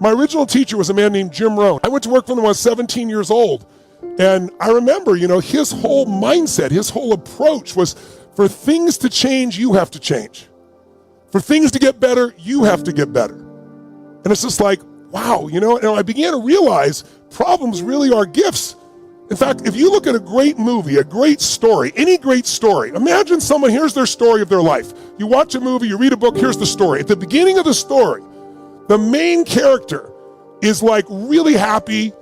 My original teacher was a man named Jim Rohn. I went to work for him when I was 17 years old. And I remember, his whole mindset, his whole approach was, for things to change, you have to change. For things to get better, you have to get better. And it's just like, wow, and I began to realize problems really are gifts. In fact, if you look at a great movie, a great story, any great story, imagine someone, here's their story of their life. You watch a movie, you read a book, here's the story. At the beginning of the story, the main character is like really happy.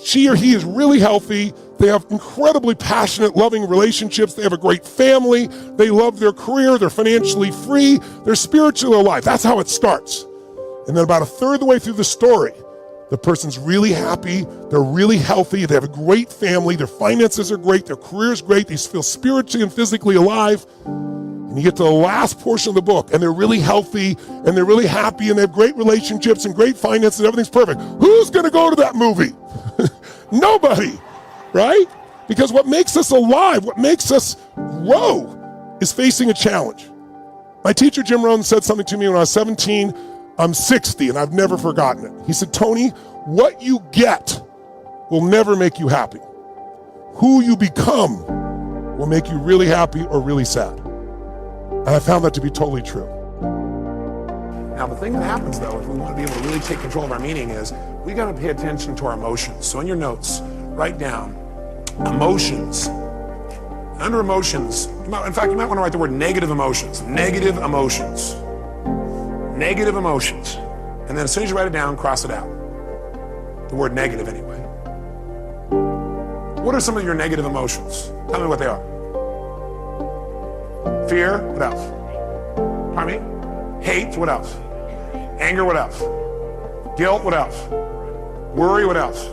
She or he is really healthy. They have incredibly passionate, loving relationships. They have a great family. They love their career. They're financially free. They're spiritually alive. That's how it starts. And then about a third of the way through the story, the person's really happy. They're really healthy. They have a great family. Their finances are great. Their career is great. They feel spiritually and physically alive. And you get to the last portion of the book, and they're really healthy, and they're really happy, and they have great relationships and great finances, and everything's perfect. Who's going to go to that movie? Nobody, right? Because what makes us alive, what makes us grow, is facing a challenge. My teacher, Jim Rohn, said something to me when I was 17. I'm 60, and I've never forgotten it. He said, Tony, what you get will never make you happy. Who you become will make you really happy or really sad. And I found that to be totally true. Now, the thing that happens, though, if we want to be able to really take control of our meaning is we got to pay attention to our emotions. So in your notes, write down emotions. Under emotions, you might want to write the word negative emotions. Negative emotions. Negative emotions. And then as soon as you write it down, cross it out. The word negative, anyway. What are some of your negative emotions? Tell me what they are. Fear, what else? Pardon me? Hate, what else? Anger, what else? Guilt, what else? Worry, what else?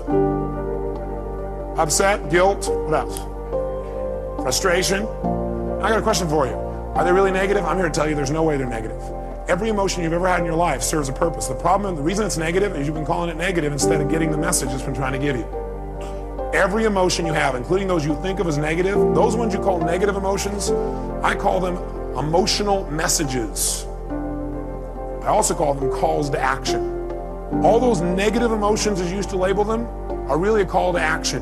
Upset, guilt, what else? Frustration. I got a question for you. Are they really negative? I'm here to tell you there's no way they're negative. Every emotion you've ever had in your life serves a purpose. The reason it's negative is you've been calling it negative instead of getting the message it's been trying to give you. Every emotion you have, including those you think of as negative, those ones you call negative emotions, I call them emotional messages. I also call them calls to action. All those negative emotions, as you used to label them, are really a call to action.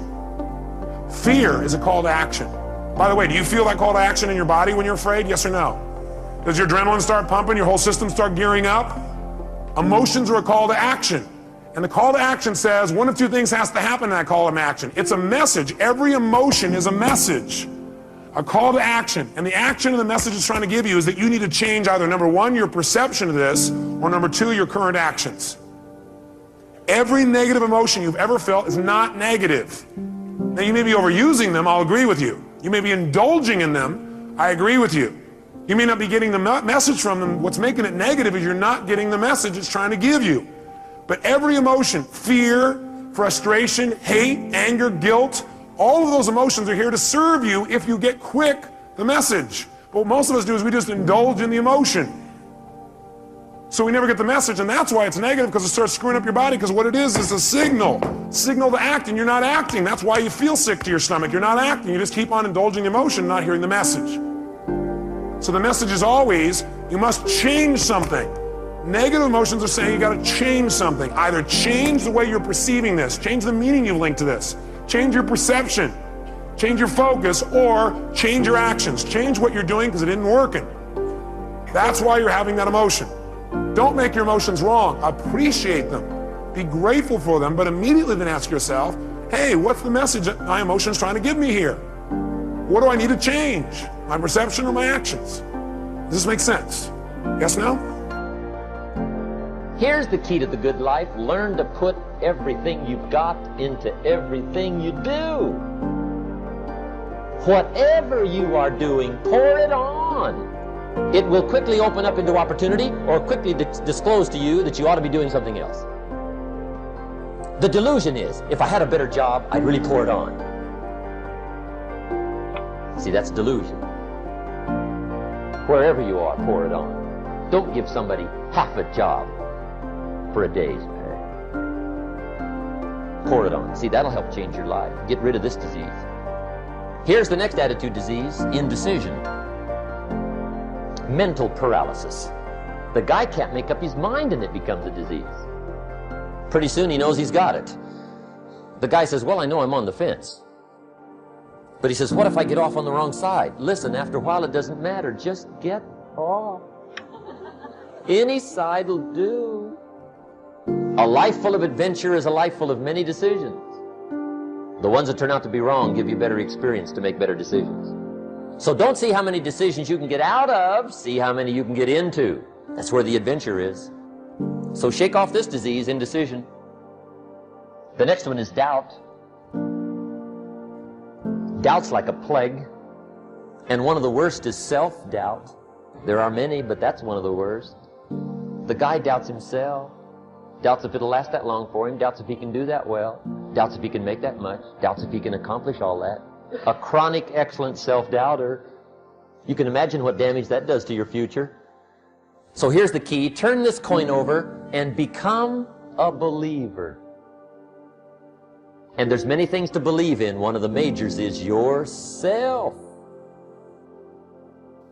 Fear is a call to action. By the way, do you feel that call to action in your body when you're afraid? Yes or no? Does your adrenaline start pumping? Your whole system start gearing up? Emotions are a call to action. And the call to action says one of two things has to happen in that call to action. It's a message. Every emotion is a message. A call to action. And the action of the message it's trying to give you is that you need to change either, number one, your perception of this, or number two, your current actions. Every negative emotion you've ever felt is not negative. Now, you may be overusing them, I'll agree with you. You may be indulging in them, I agree with you. You may not be getting the message from them. What's making it negative is you're not getting the message it's trying to give you. But every emotion, fear, frustration, hate, anger, guilt, all of those emotions are here to serve you if you get quick the message. But what most of us do is we just indulge in the emotion. So we never get the message, and that's why it's negative, because it starts screwing up your body, because what it is a signal to act, and you're not acting. That's why you feel sick to your stomach. You're not acting. You just keep on indulging the emotion, not hearing the message. So the message is always, you must change something. Negative emotions are saying you got to change something. Either change the way you're perceiving this, change the meaning you've linked to this, change your perception, change your focus, or change your actions. Change what you're doing because it isn't working. That's why you're having that emotion. Don't make your emotions wrong. Appreciate them. Be grateful for them, but immediately then ask yourself, hey, what's the message that my emotion's trying to give me here? What do I need to change? My perception or my actions? Does this make sense? Yes, no? Here's the key to the good life. Learn to put everything you've got into everything you do. Whatever you are doing, pour it on. It will quickly open up into opportunity or quickly disclose to you that you ought to be doing something else. The delusion is, if I had a better job, I'd really pour it on. See, that's delusion. Wherever you are, pour it on. Don't give somebody half a job for a day's pay. Pour it on. See, that'll help change your life. Get rid of this disease. Here's the next attitude disease, indecision. Mental paralysis. The guy can't make up his mind and it becomes a disease. Pretty soon he knows he's got it. The guy says, well, I know I'm on the fence. But he says, what if I get off on the wrong side? Listen, after a while it doesn't matter. Just get off. Any side will do. A life full of adventure is a life full of many decisions. The ones that turn out to be wrong give you better experience to make better decisions. So don't see how many decisions you can get out of, see how many you can get into. That's where the adventure is. So shake off this disease, indecision. The next one is doubt. Doubt's like a plague. And one of the worst is self-doubt. There are many, but that's one of the worst. The guy doubts himself. Doubts if it'll last that long for him. Doubts if he can do that well. Doubts if he can make that much. Doubts if he can accomplish all that. A chronic, excellent self-doubter. You can imagine what damage that does to your future. So here's the key. Turn this coin over and become a believer. And there's many things to believe in. One of the majors is yourself.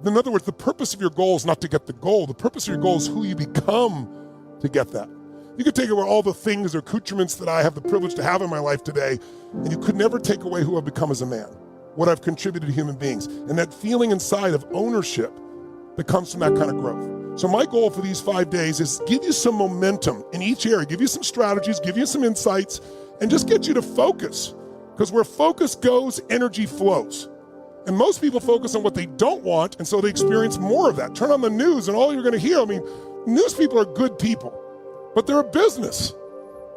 In other words, the purpose of your goal is not to get the goal. The purpose of your goal is who you become to get that. You could take away all the things or accoutrements that I have the privilege to have in my life today, and you could never take away who I've become as a man, what I've contributed to human beings, and that feeling inside of ownership that comes from that kind of growth. So my goal for these 5 days is give you some momentum in each area, give you some strategies, give you some insights, and just get you to focus. Because where focus goes, energy flows. And most people focus on what they don't want, and so they experience more of that. Turn on the news, and all you're going to hear, news people are good people, but they're a business.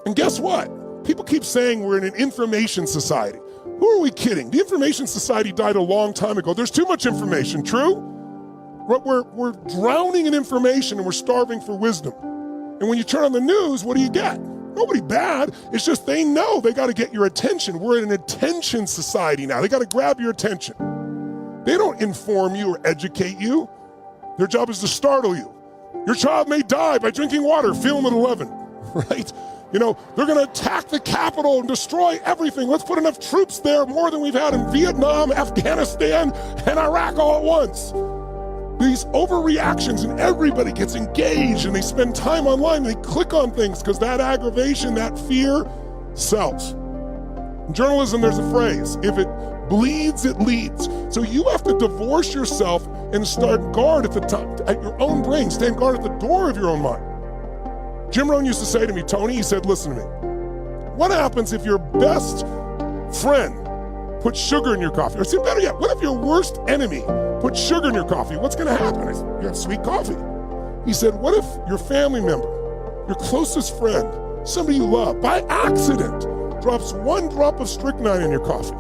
And guess what? People keep saying we're in an information society. Who are we kidding? The information society died a long time ago. There's too much information, true? We're drowning in information, and we're starving for wisdom. And when you turn on the news, what do you get? Nobody bad. It's just they know they got to get your attention. We're in an attention society now. They got to grab your attention. They don't inform you or educate you. Their job is to startle you. Your child may die by drinking water. Film at 11, right? They're going to attack the Capitol and destroy everything. Let's put enough troops there, more than we've had in Vietnam, Afghanistan, and Iraq all at once. These overreactions, and everybody gets engaged, and they spend time online, and they click on things because that aggravation, that fear sells. In journalism, there's a phrase, if it bleeds, it leads. So you have to divorce yourself and stand guard at your own brain, stand guard at the door of your own mind. Jim Rohn used to say to me, Tony, he said, listen to me, what happens if your best friend puts sugar in your coffee? Or say better yet, what if your worst enemy puts sugar in your coffee? What's going to happen? I said, you have sweet coffee. He said, what if your family member, your closest friend, somebody you love, by accident, drops one drop of strychnine in your coffee?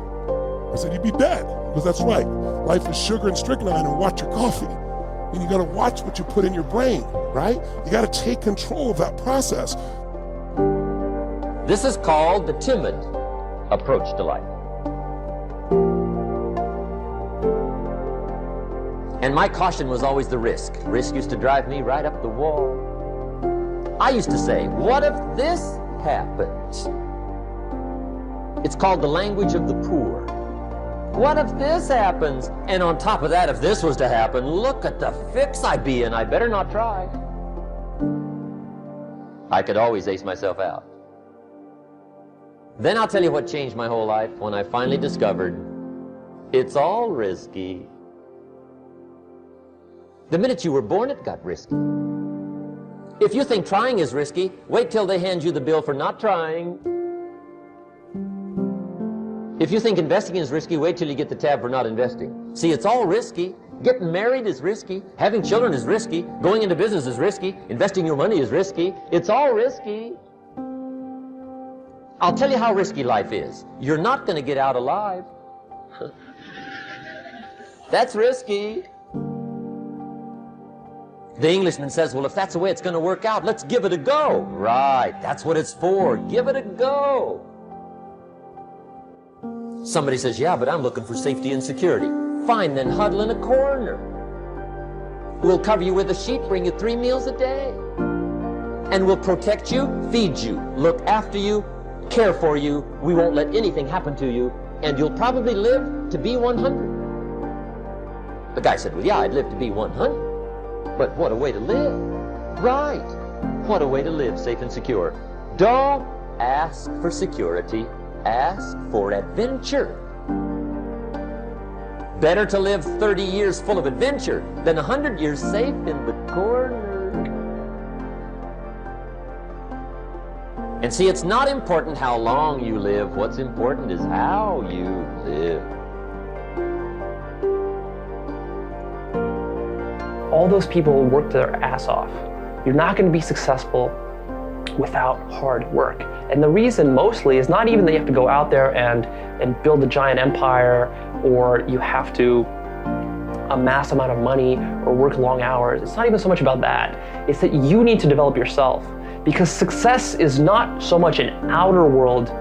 I said, you'd be dead. He goes, that's right. Life is sugar and strychnine, and watch your coffee. And you got to watch what you put in your brain, right? You got to take control of that process. This is called the timid approach to life. And my caution was always the risk. Risk used to drive me right up the wall. I used to say, what if this happens? It's called the language of the poor. What if this happens? And on top of that, if this was to happen, look at the fix I'd be in. I better not try. I could always ace myself out. Then I'll tell you what changed my whole life when I finally discovered it's all risky. The minute you were born, it got risky. If you think trying is risky, wait till they hand you the bill for not trying. If you think investing is risky, wait till you get the tab for not investing. See, it's all risky. Getting married is risky. Having children is risky. Going into business is risky. Investing your money is risky. It's all risky. I'll tell you how risky life is. You're not going to get out alive. That's risky. The Englishman says, well, if that's the way it's going to work out, let's give it a go. Right, that's what it's for. Give it a go. Somebody says, yeah, but I'm looking for safety and security. Fine, then huddle in a corner. We'll cover you with a sheet, bring you 3 meals a day. And we'll protect you, feed you, look after you, care for you. We won't let anything happen to you. And you'll probably live to be 100. The guy said, well, yeah, I'd live to be 100. But what a way to live. Right. What a way to live, safe and secure. Don't ask for security, ask for adventure. Better to live 30 years full of adventure than 100 years safe in the corner. And see, it's not important how long you live. What's important is how you live. All those people will work their ass off. You're not going to be successful without hard work. And the reason mostly is not even that you have to go out there and build a giant empire, or you have to amass a amount of money or work long hours. It's not even so much about that. It's that you need to develop yourself, because success is not so much an outer world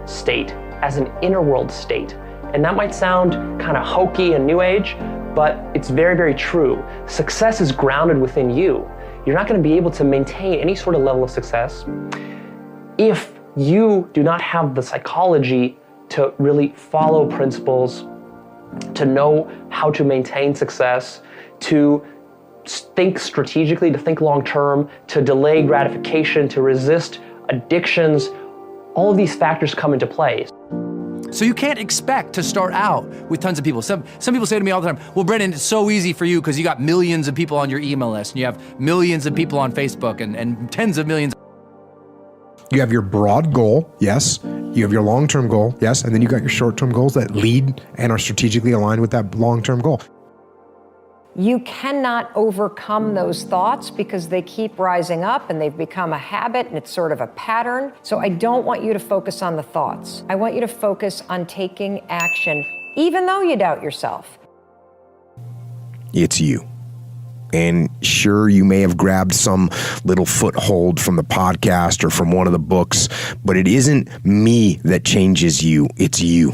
state as an inner world state. And that might sound kind of hokey and new age, but it's very, very true. Success is grounded within you. You're not going to be able to maintain any sort of level of success if you do not have the psychology to really follow principles, to know how to maintain success, to think strategically, to think long term, to delay gratification, to resist addictions. All of these factors come into play. So you can't expect to start out with tons of people. Some people say to me all the time, well, Brendan, it's so easy for you because you got millions of people on your email list and you have millions of people on Facebook and tens of millions. You have your broad goal, yes. You have your long-term goal, yes. And then you got your short-term goals that lead and are strategically aligned with that long-term goal. You cannot overcome those thoughts because they keep rising up and they've become a habit and it's sort of a pattern. So I don't want you to focus on the thoughts. I want you to focus on taking action, even though you doubt yourself. It's you. And sure, you may have grabbed some little foothold from the podcast or from one of the books, but it isn't me that changes you, it's you.